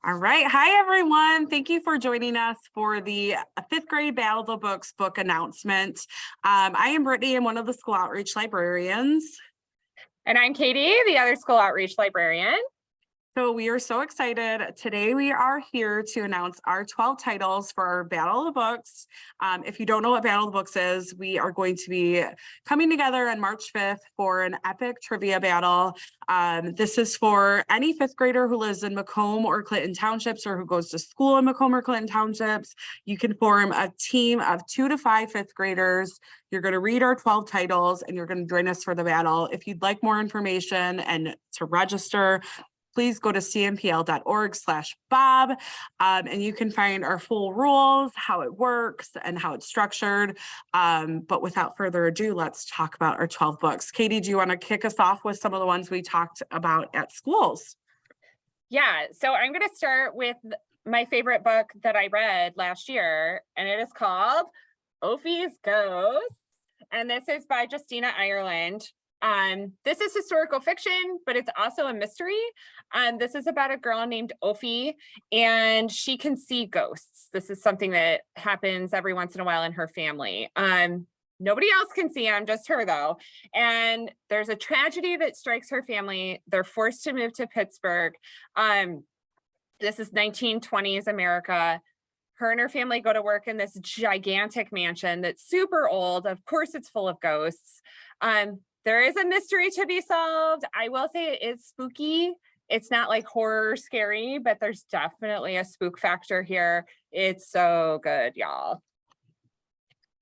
All right. Hi, everyone. Thank you for joining us for the fifth grade Battle of the Books book announcement. I am Brittany. I'm one of the school outreach librarians. And I'm Katie, the other school outreach librarian. So we are so excited. Today we are here to announce our 12 titles for our Battle of the Books. If you don't know what Battle of the Books is, we are going to be coming together on March 5th for an epic trivia battle. This is for any fifth grader who lives in Macomb or Clinton townships or who goes to school in Macomb or Clinton townships. You can form a team of 2 to 5 fifth graders. You're going to read our 12 titles and you're going to join us for the battle. If you'd like more information and to register, please go to cmpl.org/Bob, and you can find our full rules, how it works, and how it's structured. But without further ado, let's talk about our 12 books. Katie, do you want to kick us off with some of the ones we talked about at schools? Yeah, so I'm going to start with my favorite book that I read last year, and it is called Ophi's Ghosts. And this is by Justina Ireland. This is historical fiction, but it's also a mystery. This is about a girl named Ophi, and she can see ghosts. This is something that happens every once in a while in her family. Nobody else can see them, just her though. And there's a tragedy that strikes her family. They're forced to move to Pittsburgh. This is 1920s America. Her and her family go to work in this gigantic mansion that's super old. Of course, it's full of ghosts. There is a mystery to be solved. I will say it is spooky. It's not like horror scary, but there's definitely a spook factor here. It's so good, y'all.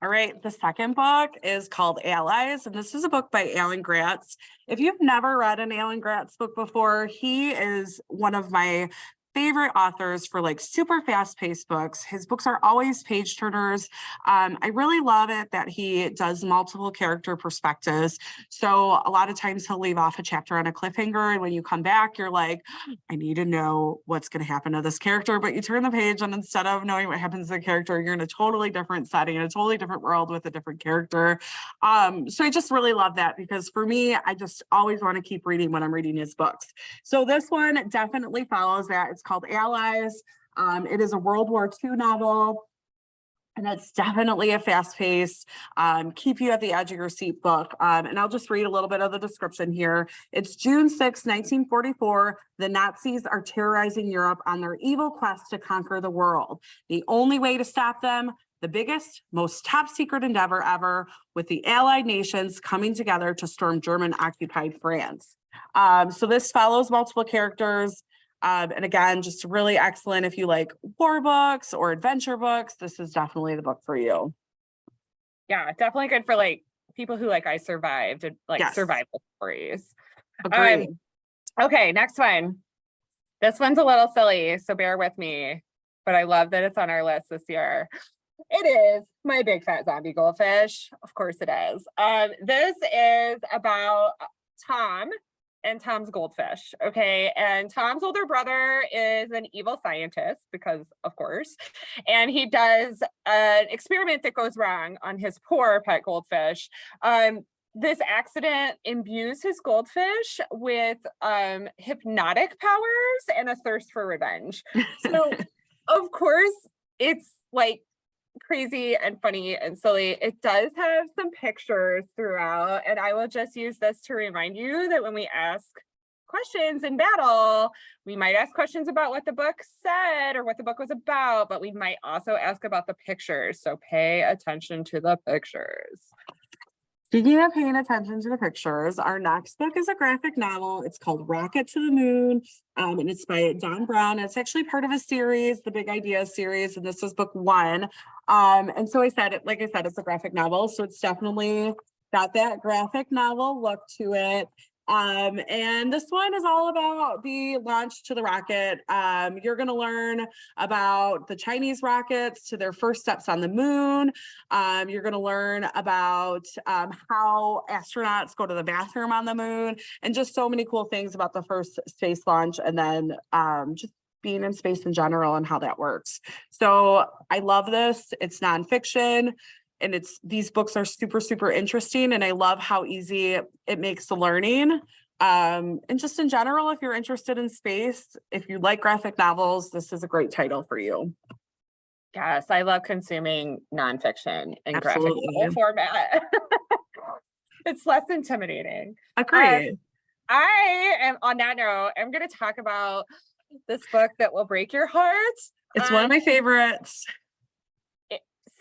All right, the second book is called Allies, and this is a book by Alan Gratz. If you've never read an Alan Gratz book before, he is one of my favorite authors for like super fast-paced books. His books are always page turners. I really love it that he does multiple character perspectives. So a lot of times he'll leave off a chapter on a cliffhanger, and when you come back, you're like, I need to know what's going to happen to this character. But you turn the page, and instead of knowing what happens to the character, you're in a totally different setting, a totally different world with a different character. So I just really love that, because for me, I just always want to keep reading when I'm reading his books. So this one definitely follows that. It's called Allies. It is a World War II novel, and it's definitely a fast-paced, keep you at the edge of your seat book. And I'll just read a little bit of the description here. It's June 6, 1944. The Nazis are terrorizing Europe on their evil quest to conquer the world. The only way to stop them, the biggest, most top secret endeavor ever, with the Allied nations coming together to storm German-occupied France. So this follows multiple characters. And again, just really excellent if you like war books or adventure books. This is definitely the book for you. Yeah, definitely good for like people who like I survived and like survival stories. Agreed. Okay, next one. This one's a little silly, so bear with me, but I love that it's on our list this year. It is My Big Fat Zombie Goldfish. Of course it is. This is about Tom and Tom's goldfish. Okay. And Tom's older brother is an evil scientist, because of course, and he does an experiment that goes wrong on his poor pet goldfish. This accident imbues his goldfish with hypnotic powers and a thirst for revenge. So of course it's like crazy and funny and silly. It does have some pictures throughout, and I will just use this to remind you that when we ask questions in battle, we might ask questions about what the book said or what the book was about, but we might also ask about the pictures. So pay attention to the pictures. Speaking of paying attention to the pictures, our next book is a graphic novel. It's called Rocket to the Moon, and it's by Don Brown. It's actually part of a series, the Big Ideas series, and this is book 1. And so like I said, it's a graphic novel, so it's definitely got that graphic novel look to it. And this one is all about the launch to the rocket. You're going to learn about the Chinese rockets to their first steps on the moon. You're going to learn about how astronauts go to the bathroom on the moon, and just so many cool things about the first space launch, and then just being in space in general and how that works. So I love this. It's nonfiction. And these books are super, super interesting. And I love how easy it makes the learning. And just in general, if you're interested in space, if you like graphic novels, this is a great title for you. Yes, I love consuming nonfiction in graphic Absolutely. novel format. It's less intimidating. Agree. I am on that note, I'm going to talk about this book that will break your heart. It's one of my favorites.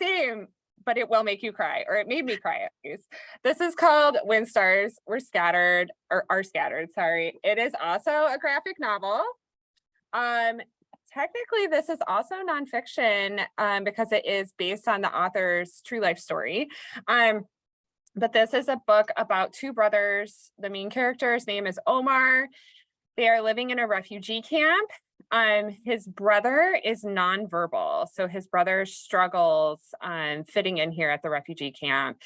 Same, but it will make you cry, or it made me cry at least. This is called When Stars Were Scattered, or Are Scattered, sorry. It is also a graphic novel. Technically, this is also nonfiction because it is based on the author's true life story. But this is a book about two brothers. The main character's name is Omar. They are living in a refugee camp. His brother is nonverbal, so his brother struggles fitting in here at the refugee camp.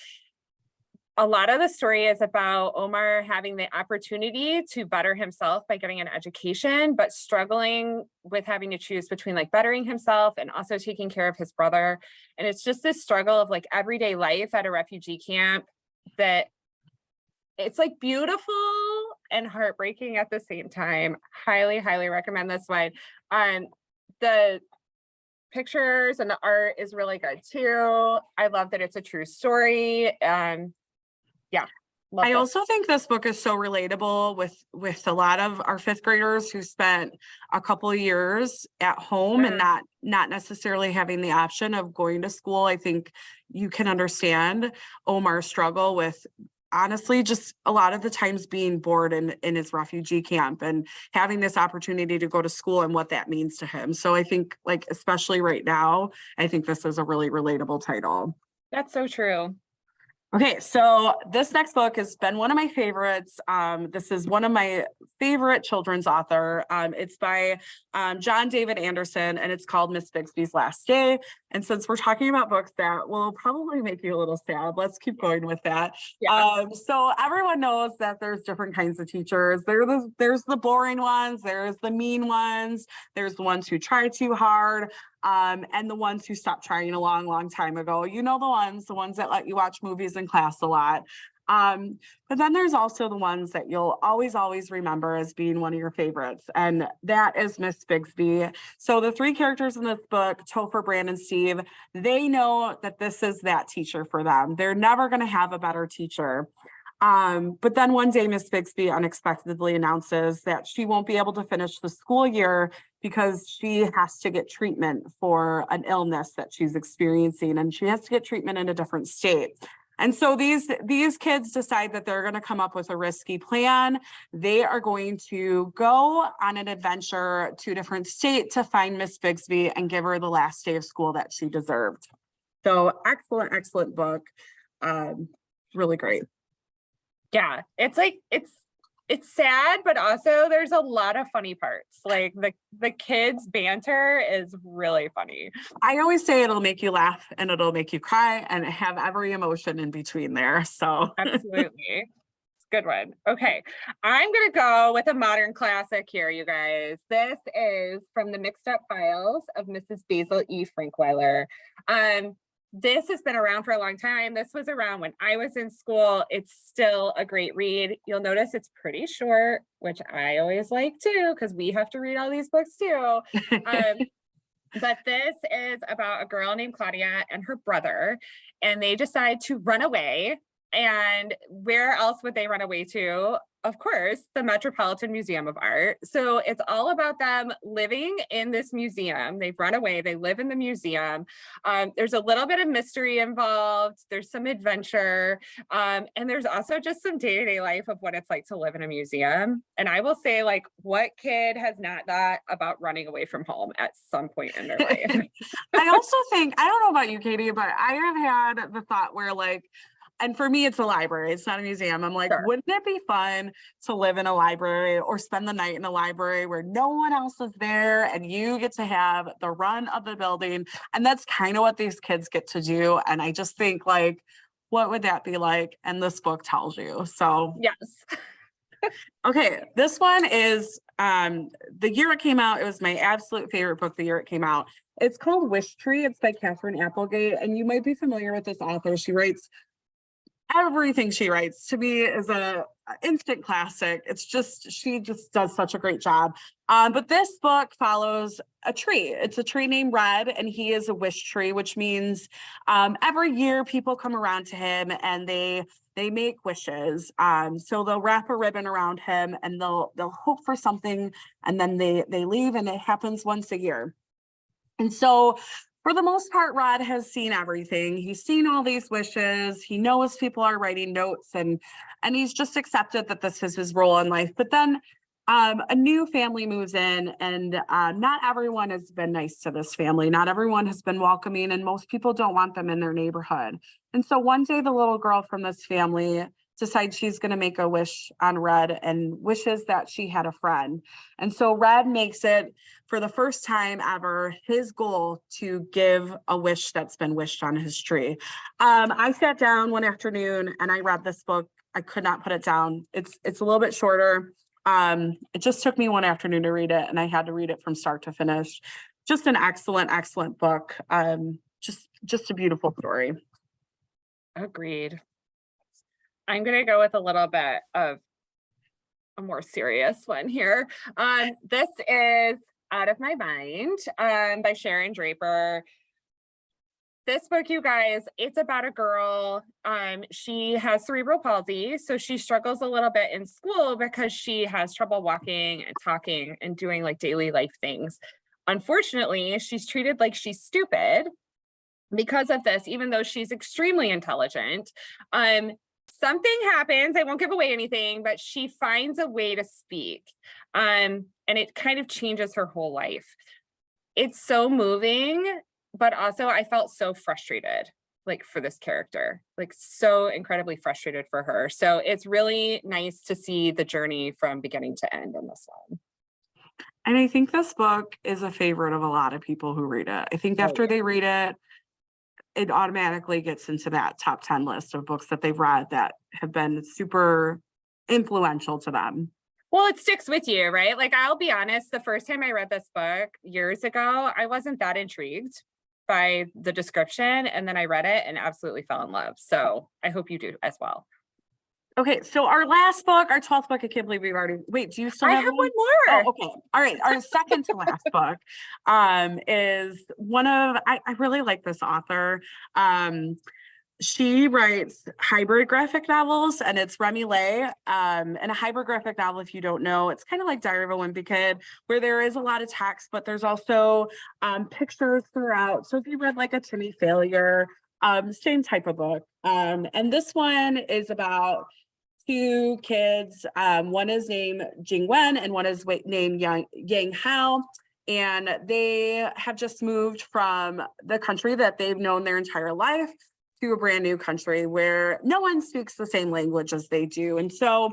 A lot of the story is about Omar having the opportunity to better himself by getting an education, but struggling with having to choose between like bettering himself and also taking care of his brother. And it's just this struggle of like everyday life at a refugee camp that it's like beautiful and heartbreaking at the same time. Highly, highly recommend this one. The pictures and the art is really good too. I love that it's a true story. Yeah. I also think this book is so relatable with a lot of our fifth graders who spent a couple of years at home and not necessarily having the option of going to school. I think you can understand Omar's struggle with honestly just a lot of the times being bored in his refugee camp and having this opportunity to go to school and what that means to him. So I think like especially right now, I think this is a really relatable title. That's so true. Okay, so this next book has been one of my favorites. This is one of my favorite children's author. It's by John David Anderson, and it's called Miss Bigsby's Last Day. And since we're talking about books that will probably make you a little sad, let's keep going with that. Yeah. So everyone knows that there's different kinds of teachers. There's the boring ones, there's the mean ones, there's the ones who try too hard. And the ones who stopped trying a long time ago, you know, the ones that let you watch movies in class a lot. But then there's also the ones that you'll always remember as being one of your favorites, and that is Miss Bigsby. So the three characters in this book, Topher, Brandon, Steve, they know that this is that teacher for them. They're never going to have a better teacher. But then one day Miss Bigsby unexpectedly announces that she won't be able to finish the school year because she has to get treatment for an illness that she's experiencing, and she has to get treatment in a different state. And so these kids decide that they're going to come up with a risky plan. They are going to go on an adventure to a different state to find Miss Bigsby and give her the last day of school that she deserved. So excellent book. Really great. Yeah, it's like it's sad, but also there's a lot of funny parts. Like the kids' banter is really funny. I always say it'll make you laugh and it'll make you cry and have every emotion in between there. So absolutely. It's a good one. Okay, I'm gonna go with a modern classic here, you guys. This is from the Mixed Up Files of Mrs. Basil E. Frankweiler. This has been around for a long time. This was around when I was in school. It's still a great read. You'll notice it's pretty short, which I always like too, because we have to read all these books too. But this is about a girl named Claudia and her brother, and they decide to run away. And where else would they run away to? Of course, the Metropolitan Museum of Art. So it's all about them living in this museum. They've run away, they live in the museum. There's a little bit of mystery involved. There's some adventure. And there's also just some day-to-day life of what it's like to live in a museum. And I will say, like, what kid has not thought about running away from home at some point in their life? I also think, I don't know about you, Katie, but I have had the thought where like, and for me, it's a library. It's not a museum. I'm like, wouldn't it be fun to live in a library or spend the night in a library where no one else is there and you get to have the run of the building? And that's kind of what these kids get to do. And I just think like, what would that be like? And this book tells you. So yes. Okay, this one is the year it came out. It was my absolute favorite book the year it came out. It's called Wish Tree. It's by Catherine Applegate. And you might be familiar with this author. She writes everything she writes to me is a instant classic. It's just, she just does such a great job. But this book follows a tree. It's a tree named Red, and he is a wish tree, which means every year people come around to him and they make wishes. So they'll wrap a ribbon around him and they'll hope for something, and then they leave, and it happens once a year. And so for the most part, Rod has seen everything. He's seen all these wishes. He knows people are writing notes, and he's just accepted that this is his role in life. But then a new family moves in, and not everyone has been nice to this family. Not everyone has been welcoming, and most people don't want them in their neighborhood. And so one day the little girl from this family decides she's going to make a wish on Red and wishes that she had a friend. And so Red makes it, for the first time ever, his goal to give a wish that's been wished on his tree. I sat down one afternoon and I read this book. I could not put it down. It's a little bit shorter. It just took me one afternoon to read it, and I had to read it from start to finish. Just an excellent book. Just a beautiful story. Agreed. I'm going to go with a little bit of a more serious one here. This is Out of My Mind by Sharon Draper. This book, you guys, it's about a girl. She has cerebral palsy, so she struggles a little bit in school because she has trouble walking and talking and doing like daily life things. Unfortunately, she's treated like she's stupid because of this, even though she's extremely intelligent. Something happens, I won't give away anything, but she finds a way to speak. And it kind of changes her whole life. It's so moving, but also I felt so frustrated, like for this character, like so incredibly frustrated for her. So it's really nice to see the journey from beginning to end in this one. And I think this book is a favorite of a lot of people who read it. I think after they read it, it automatically gets into that top 10 list of books that they've read that have been super influential to them. Well, it sticks with you, right? Like, I'll be honest, the first time I read this book years ago, I wasn't that intrigued by the description. And then I read it and absolutely fell in love. So I hope you do as well. Okay, so our last book, our 12th book, I can't believe we've already, wait, do you still have one more? Oh, okay. All right. Our second to last book is one of, I really like this author. She writes hybrid graphic novels, and it's Remy Lay. And a hybrid graphic novel, if you don't know, it's kind of like Diary of a Wimpy Kid, where there is a lot of text, but there's also pictures throughout. So if you read like a Timmy Failure, same type of book. And this one is about two kids. One is named Jing Wen and one is named Yang Hao. And they have just moved from the country that they've known their entire life to a brand new country where no one speaks the same language as they do. And so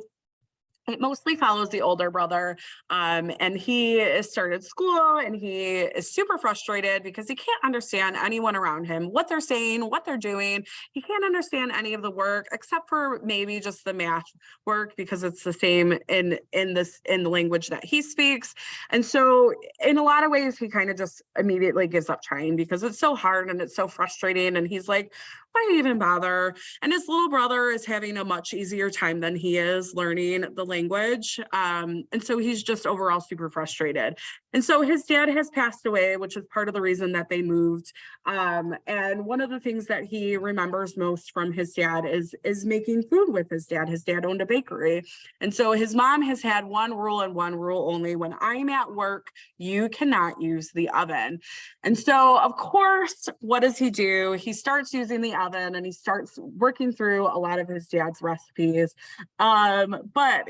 it mostly follows the older brother, and he has started school, and he is super frustrated because he can't understand anyone around him, what they're saying, what they're doing. He can't understand any of the work except for maybe just the math work, because it's the same in the language that he speaks. And so in a lot of ways, he kind of just immediately gives up trying because it's so hard and it's so frustrating. And he's like, why even bother? And his little brother is having a much easier time than he is learning the language. And so he's just overall super frustrated. And so his dad has passed away, which is part of the reason that they moved. And one of the things that he remembers most from his dad is making food with his dad. His dad owned a bakery. And so his mom has had one rule and one rule only: when I'm at work, you cannot use the oven. And so, of course, what does he do? He starts using the oven and he starts working through a lot of his dad's recipes. But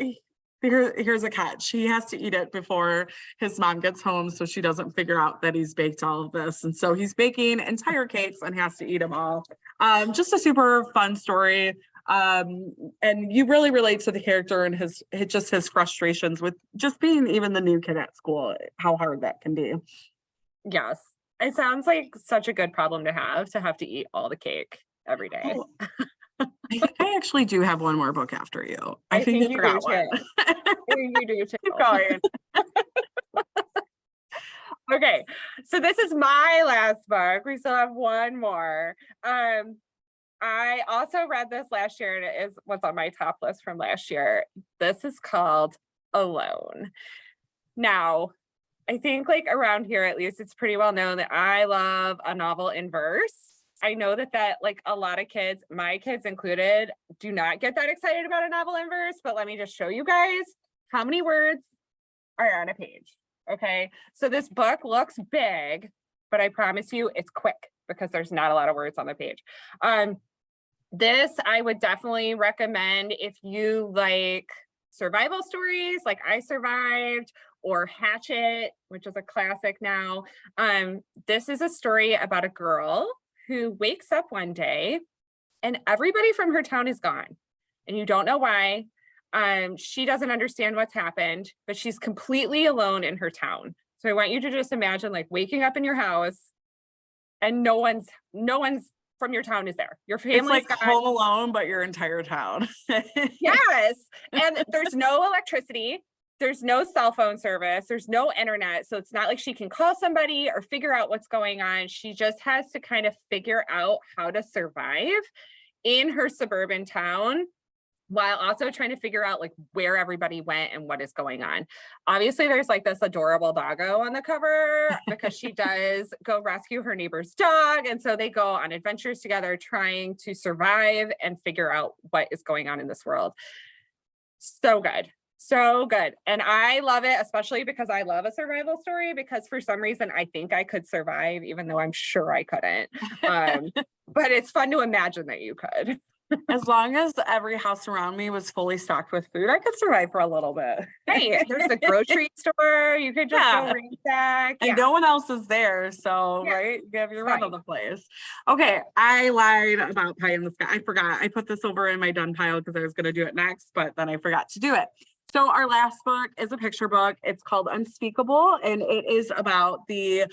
here's a catch. He has to eat it before his mom gets home so she doesn't figure out that he's baked all of this. And so he's baking entire cakes and has to eat them all. Just a super fun story. And you really relate to the character and his frustrations with just being even the new kid at school, how hard that can be. Yes. It sounds like such a good problem to have to eat all the cake every day. Oh, I think I actually do have one more book after you. I think you forgot one. You do too. Keep going. Okay, so this is my last book. We still have one more. I also read this last year, and it is what's on my top list from last year. This is called Alone. Now, I think like around here, at least, it's pretty well known that I love a novel in verse. I know that like a lot of kids, my kids included, do not get that excited about a novel in verse, but let me just show you guys how many words are on a page. Okay, so this book looks big, but I promise you it's quick because there's not a lot of words on the page. This I would definitely recommend if you like survival stories like I Survived or Hatchet, which is a classic now. This is a story about a girl who wakes up one day and everybody from her town is gone and you don't know why. She doesn't understand what's happened, but she's completely alone in her town. So I want you to just imagine like waking up in your house and no one's from your town is there. Your family's It's like gone. Home Alone, but your entire town. Yes. And there's no electricity. There's no cell phone service. There's no internet. So it's not like she can call somebody or figure out what's going on. She just has to kind of figure out how to survive in her suburban town while also trying to figure out like where everybody went and what is going on. Obviously, there's like this adorable doggo on the cover because she does go rescue her neighbor's dog. And so they go on adventures together trying to survive and figure out what is going on in this world. So good. So good. And I love it, especially because I love a survival story because for some reason I think I could survive, even though I'm sure I couldn't. But it's fun to imagine that you could. As long as every house around me was fully stocked with food, I could survive for a little bit. Right. There's a grocery store. You could just go ransack. And no one else is there. So, right. You have your run of the place. Okay. I lied about Pie in the Sky. I forgot. I put this over in my done pile because I was going to do it next, but then I forgot to do it. So our last book is a picture book. It's called Unspeakable, and it is about the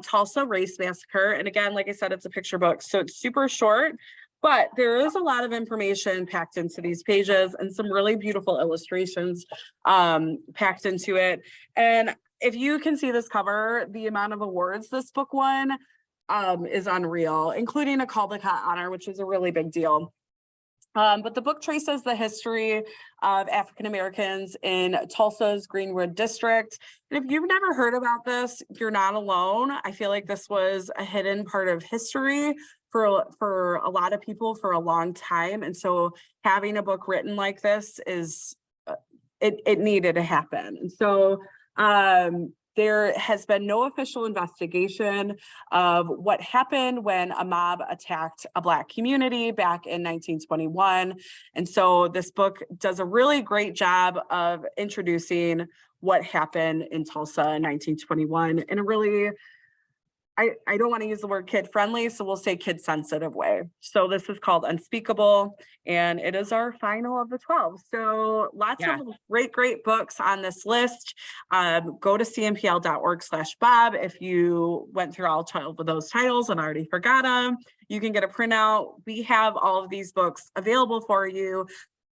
Tulsa Race Massacre. And again, like I said, it's a picture book, so it's super short. But there is a lot of information packed into these pages and some really beautiful illustrations packed into it. And if you can see this cover, the amount of awards this book won is unreal, including a Caldecott honor, which is a really big deal. But the book traces the history of African Americans in Tulsa's Greenwood district. And if you've never heard about this, you're not alone. I feel like this was a hidden part of history for a lot of people for a long time. And so having a book written like this is, it needed to happen. And so there has been no official investigation of what happened when a mob attacked a Black community back in 1921. And so this book does a really great job of introducing what happened in Tulsa in 1921 in a really, I don't want to use the word kid friendly, so we'll say kid sensitive way. So this is called Unspeakable, and it is our final of the 12. So lots of great books on this list. Go to cmpl.org/Bob. If you went through all 12 of those titles and already forgot them, you can get a printout. We have all of these books available for you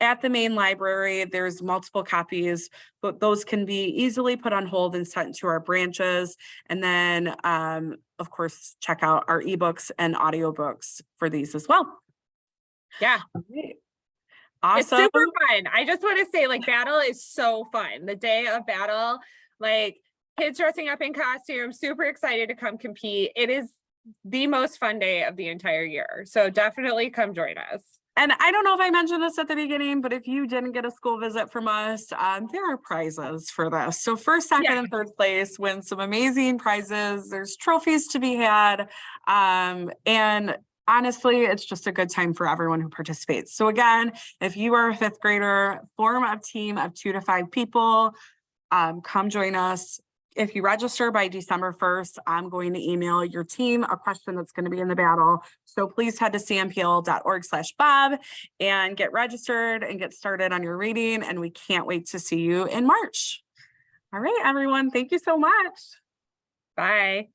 at the main library. There's multiple copies, but those can be easily put on hold and sent to our branches. And then, of course, check out our ebooks and audiobooks for these as well. Yeah. Okay. Awesome. It's super fun. I just want to say, like, battle is so fun. The day of battle, like kids dressing up in costumes, super excited to come compete. It is the most fun day of the entire year. So definitely come join us. And I don't know if I mentioned this at the beginning, but if you didn't get a school visit from us, there are prizes for this. So first, second, and third place win some amazing prizes. There's trophies to be had. And honestly, it's just a good time for everyone who participates. So again, if you are a fifth grader, form a team of 2 to 5 people, come join us. If you register by December 1st, I'm going to email your team a question that's going to be in the battle. So please head to cmpl.org/Bob and get registered and get started on your reading. And we can't wait to see you in March. All right, everyone. Thank you so much. Bye.